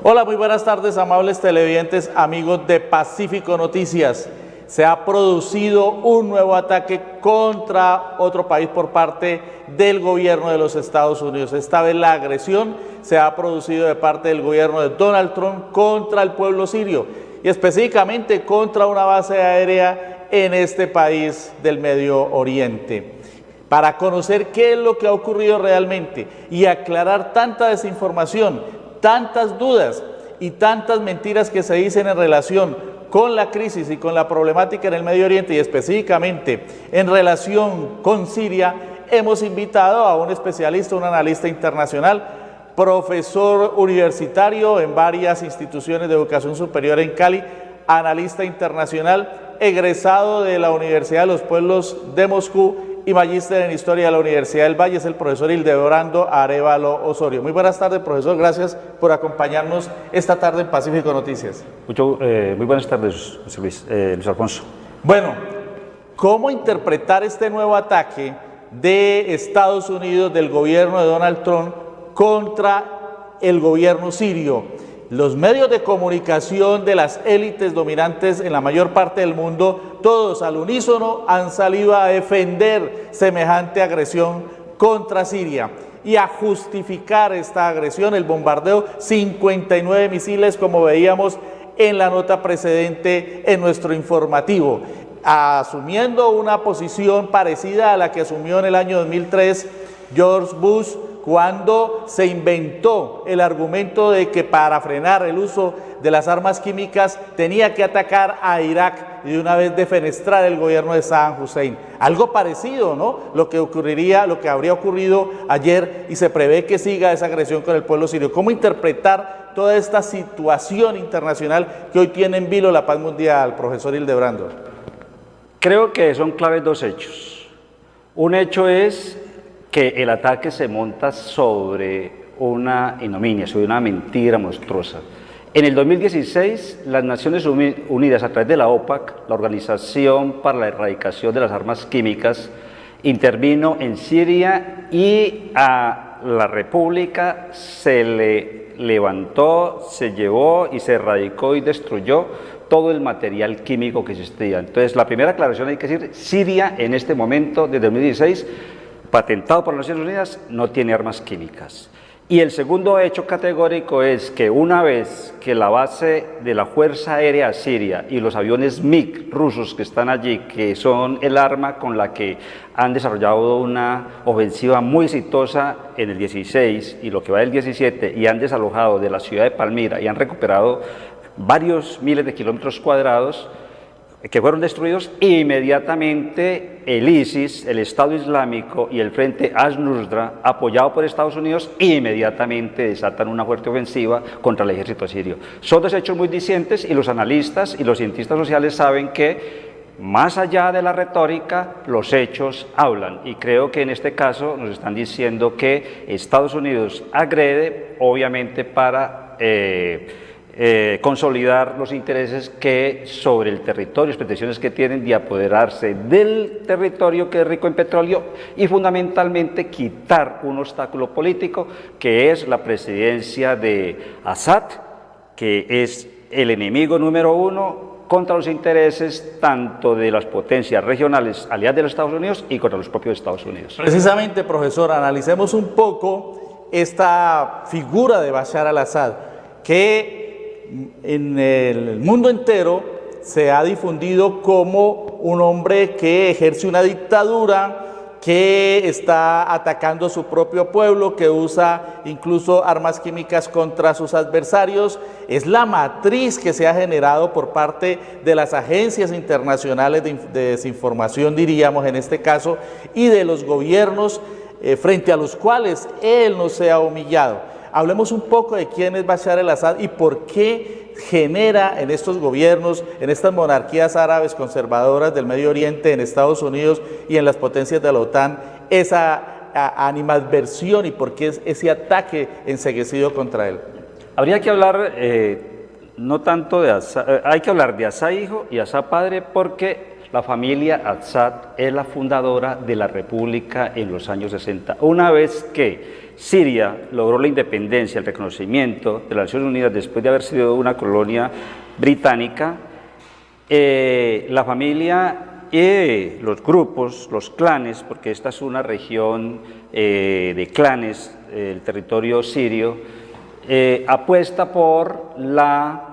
Hola, muy buenas tardes, amables televidentes, amigos de Pacífico Noticias. Se ha producido un nuevo ataque contra otro país por parte del gobierno de los Estados Unidos. Esta vez la agresión se ha producido de parte del gobierno de Donald Trump contra el pueblo sirio y específicamente contra una base aérea en este país del Medio Oriente. Para conocer qué es lo que ha ocurrido realmente y aclarar tanta desinformación, tantas dudas y tantas mentiras que se dicen en relación con la crisis y con la problemática en el Medio Oriente y específicamente en relación con Siria, hemos invitado a un especialista, un analista internacional, profesor universitario en varias instituciones de educación superior en Cali, analista internacional, egresado de la Universidad de los Pueblos de Moscú y magíster en Historia de la Universidad del Valle, es el profesor Hildebrando Arévalo Osorio. Muy buenas tardes, profesor, gracias por acompañarnos esta tarde en Pacífico Noticias. Muy buenas tardes, José Luis, Luis Alfonso. Bueno, ¿cómo interpretar este nuevo ataque de Estados Unidos, del gobierno de Donald Trump, contra el gobierno sirio? Los medios de comunicación de las élites dominantes en la mayor parte del mundo, todos al unísono han salido a defender semejante agresión contra Siria y a justificar esta agresión, el bombardeo, 59 misiles como veíamos en la nota precedente en nuestro informativo, asumiendo una posición parecida a la que asumió en el año 2003 George Bush, cuando se inventó el argumento de que para frenar el uso de las armas químicas tenía que atacar a Irak y de una vez defenestrar el gobierno de Saddam Hussein. Algo parecido, ¿no? Lo que habría ocurrido ayer, y se prevé que siga esa agresión con el pueblo sirio. ¿Cómo interpretar toda esta situación internacional que hoy tiene en vilo la paz mundial, profesor Hildebrando? Creo que son claves dos hechos. Un hecho es que el ataque se monta sobre una ignominia, sobre una mentira monstruosa. En el 2016, las Naciones Unidas, a través de la OPAC, la Organización para la Erradicación de las Armas Químicas, intervino en Siria y a la República se le levantó, se llevó y se erradicó y destruyó todo el material químico que existía. Entonces, la primera aclaración hay que decir, Siria en este momento, desde 2016, patentado por las Naciones Unidas, no tiene armas químicas. Y el segundo hecho categórico es que una vez que la base de la Fuerza Aérea Siria y los aviones MiG rusos que están allí, que son el arma con la que han desarrollado una ofensiva muy exitosa en el 16 y lo que va del 17, y han desalojado de la ciudad de Palmira y han recuperado varios miles de kilómetros cuadrados, que fueron destruidos, inmediatamente el ISIS, el Estado Islámico y el Frente Al-Nusra, apoyado por Estados Unidos, inmediatamente desatan una fuerte ofensiva contra el ejército sirio. Son dos hechos muy distintos y los analistas y los cientistas sociales saben que más allá de la retórica, los hechos hablan, y creo que en este caso nos están diciendo que Estados Unidos agrede, obviamente para consolidar los intereses que sobre el territorio, las pretensiones que tienen de apoderarse del territorio que es rico en petróleo y fundamentalmente quitar un obstáculo político que es la presidencia de Assad, que es el enemigo número uno contra los intereses tanto de las potencias regionales aliadas de los Estados Unidos y contra los propios Estados Unidos. Precisamente, profesor, analicemos un poco esta figura de Bashar al-Assad, que en el mundo entero se ha difundido como un hombre que ejerce una dictadura, que está atacando a su propio pueblo, que usa incluso armas químicas contra sus adversarios. Es la matriz que se ha generado por parte de las agencias internacionales de desinformación, diríamos en este caso, y de los gobiernos frente a los cuales él no se ha humillado. Hablemos un poco de quién es Bashar al-Assad y por qué genera en estos gobiernos, en estas monarquías árabes conservadoras del Medio Oriente, en Estados Unidos y en las potencias de la OTAN, esa animadversión y por qué es ese ataque enceguecido contra él. Habría que hablar no tanto de Assad, hay que hablar de Assad hijo y Assad padre porque la familia Assad es la fundadora de la república en los años 60. Una vez que Siria logró la independencia, el reconocimiento de las Naciones Unidas después de haber sido una colonia británica, la familia y los grupos, los clanes, porque esta es una región de clanes, el territorio sirio, apuesta por la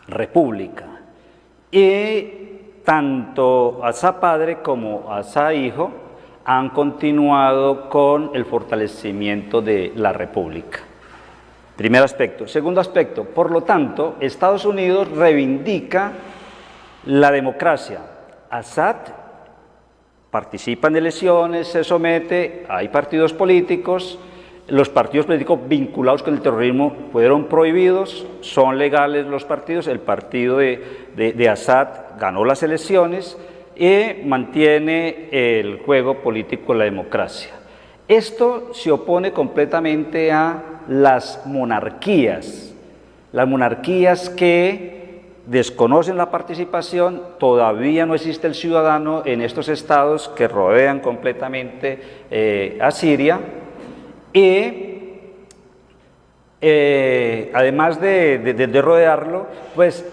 república. Y tanto Assad padre como Assad hijo han continuado con el fortalecimiento de la república. Primer aspecto. Segundo aspecto, por lo tanto, Estados Unidos reivindica la democracia. Assad participa en elecciones, se somete, hay partidos políticos, los partidos políticos vinculados con el terrorismo fueron prohibidos, son legales los partidos, el partido de Assad ganó las elecciones y mantiene el juego político de la democracia. Esto se opone completamente a las monarquías que desconocen la participación, todavía no existe el ciudadano en estos estados que rodean completamente a Siria y además de rodearlo, pues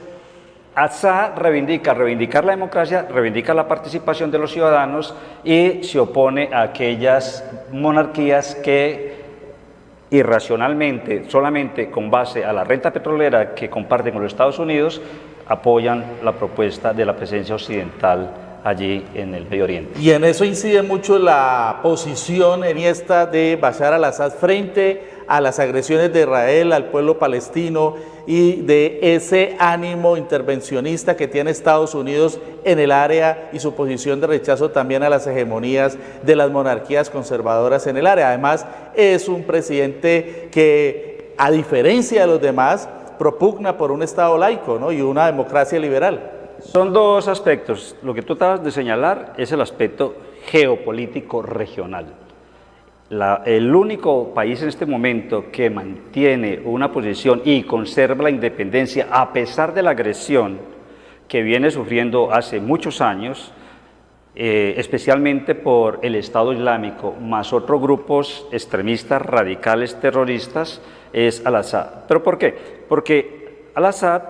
Assad reivindicar la democracia, reivindica la participación de los ciudadanos y se opone a aquellas monarquías que irracionalmente, solamente con base a la renta petrolera que comparten con los Estados Unidos, apoyan la propuesta de la presencia occidental allí en el Medio Oriente. Y en eso incide mucho la posición enhiesta de Bashar al-Assad frente a las agresiones de Israel al pueblo palestino y de ese ánimo intervencionista que tiene Estados Unidos en el área y su posición de rechazo también a las hegemonías de las monarquías conservadoras en el área. Además, es un presidente que, a diferencia de los demás, propugna por un Estado laico, ¿no?, y una democracia liberal. Son dos aspectos. Lo que tú acabas de señalar es el aspecto geopolítico regional. El único país en este momento que mantiene una posición y conserva la independencia a pesar de la agresión que viene sufriendo hace muchos años, especialmente por el Estado Islámico, más otros grupos extremistas, radicales, terroristas, es Al-Assad. ¿Pero por qué? Porque Al-Assad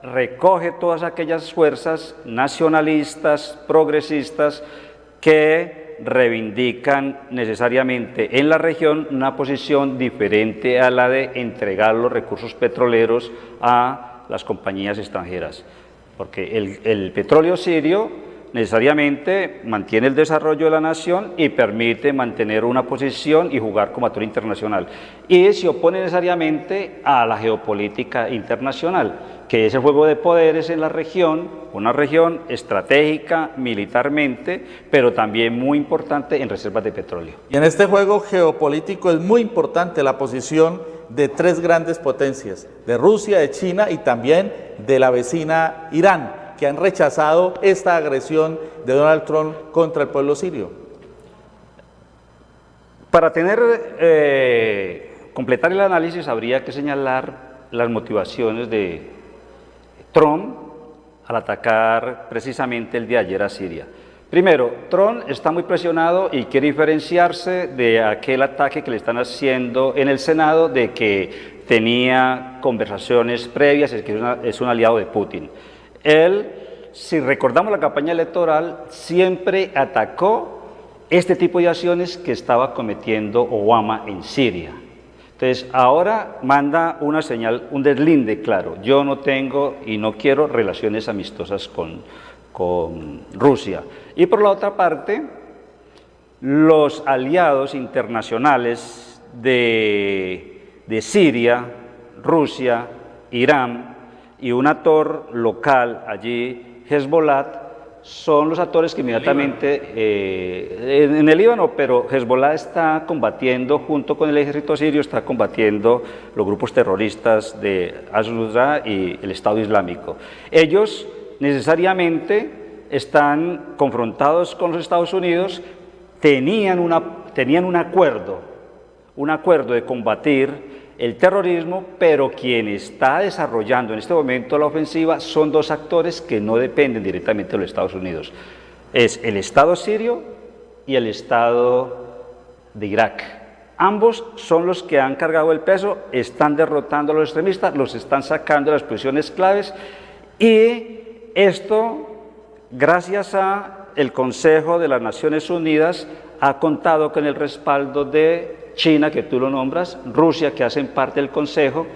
recoge todas aquellas fuerzas nacionalistas, progresistas, que reivindican necesariamente en la región una posición diferente a la de entregar los recursos petroleros a las compañías extranjeras. Porque el petróleo sirio necesariamente mantiene el desarrollo de la nación y permite mantener una posición y jugar como actor internacional. Y se opone necesariamente a la geopolítica internacional, que es el juego de poderes en la región, una región estratégica militarmente, pero también muy importante en reservas de petróleo. Y en este juego geopolítico es muy importante la posición de tres grandes potencias, de Rusia, de China y también de la vecina Irán, que han rechazado esta agresión de Donald Trump contra el pueblo sirio. Para completar el análisis habría que señalar las motivaciones de Trump al atacar precisamente el de ayer a Siria. Primero, Trump está muy presionado y quiere diferenciarse de aquel ataque que le están haciendo en el Senado, de que tenía conversaciones previas, es que es un aliado de Putin. Él, si recordamos la campaña electoral, siempre atacó este tipo de acciones que estaba cometiendo Obama en Siria. Entonces, ahora manda una señal, un deslinde claro: yo no tengo y no quiero relaciones amistosas con Rusia. Y por la otra parte, los aliados internacionales de Siria, Rusia, Irán y un actor local allí, Hezbollah, son los actores que inmediatamente, en el Líbano, pero Hezbollah está combatiendo junto con el ejército sirio, está combatiendo los grupos terroristas de Al-Nusra y el Estado Islámico. Ellos necesariamente están confrontados con los Estados Unidos, tenían un acuerdo de combatir el terrorismo, pero quien está desarrollando en este momento la ofensiva son dos actores que no dependen directamente de los Estados Unidos. Es el Estado sirio y el Estado de Irak. Ambos son los que han cargado el peso, están derrotando a los extremistas, los están sacando de las posiciones claves, y esto, gracias al Consejo de las Naciones Unidas, ha contado con el respaldo de China, que tú lo nombras, Rusia, que hacen parte del Consejo,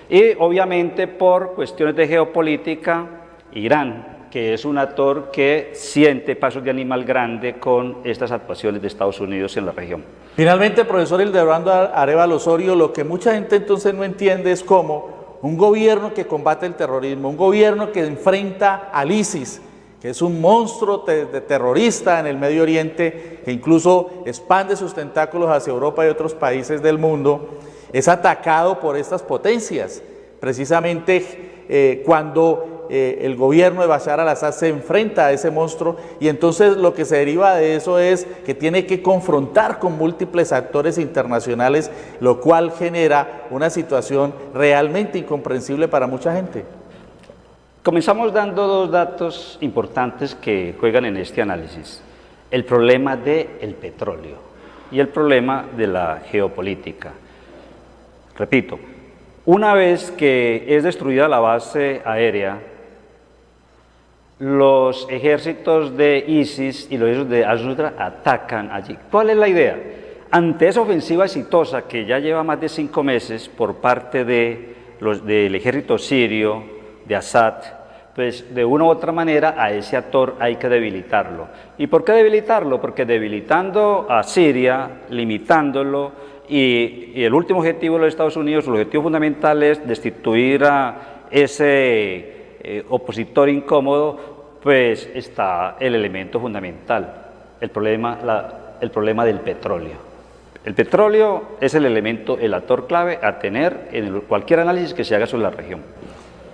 y obviamente por cuestiones de geopolítica, Irán, que es un actor que siente pasos de animal grande con estas actuaciones de Estados Unidos en la región. Finalmente, profesor Hildebrando Arévalo Osorio, lo que mucha gente entonces no entiende es cómo un gobierno que combate el terrorismo, un gobierno que enfrenta al ISIS, que es un monstruo terrorista en el Medio Oriente, que incluso expande sus tentáculos hacia Europa y otros países del mundo, es atacado por estas potencias. Precisamente cuando el gobierno de Bashar al-Assad se enfrenta a ese monstruo, y entonces lo que se deriva de eso es que tiene que confrontar con múltiples actores internacionales, lo cual genera una situación realmente incomprensible para mucha gente. Comenzamos dando dos datos importantes que juegan en este análisis: el problema del petróleo y el problema de la geopolítica. Repito, una vez que es destruida la base aérea, los ejércitos de ISIS y los ejércitos de al-Nusra atacan allí. ¿Cuál es la idea? Ante esa ofensiva exitosa que ya lleva más de 5 meses por parte del ejército sirio, de Assad, pues de una u otra manera a ese actor hay que debilitarlo. ¿Y por qué debilitarlo? Porque debilitando a Siria, limitándolo, y el último objetivo de los Estados Unidos, el objetivo fundamental es destituir a ese opositor incómodo, pues está el elemento fundamental, el problema del petróleo. El petróleo es el elemento, el actor clave a tener en cualquier análisis que se haga sobre la región.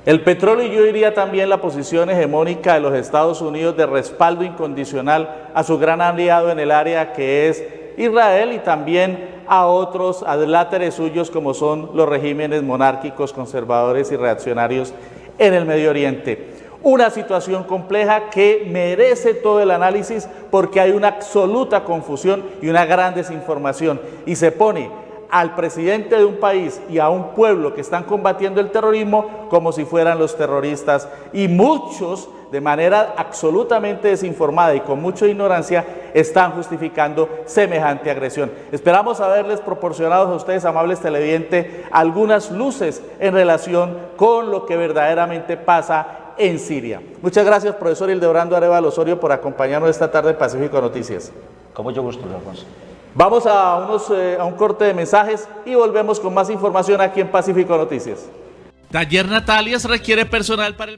El petróleo, y yo diría también la posición hegemónica de los Estados Unidos de respaldo incondicional a su gran aliado en el área, que es Israel, y también a otros adláteres suyos como son los regímenes monárquicos, conservadores y reaccionarios en el Medio Oriente. Una situación compleja que merece todo el análisis porque hay una absoluta confusión y una gran desinformación, y se pone al presidente de un país y a un pueblo que están combatiendo el terrorismo como si fueran los terroristas, y muchos de manera absolutamente desinformada y con mucha ignorancia están justificando semejante agresión. Esperamos haberles proporcionado a ustedes, amables televidentes, algunas luces en relación con lo que verdaderamente pasa en Siria. Muchas gracias, profesor Hildebrando Arévalo Osorio, por acompañarnos esta tarde en Pacífico Noticias. Con mucho gusto, Alfonso. Vamos a un corte de mensajes y volvemos con más información aquí en Pacífico Noticias. Taller Natalias requiere personal para el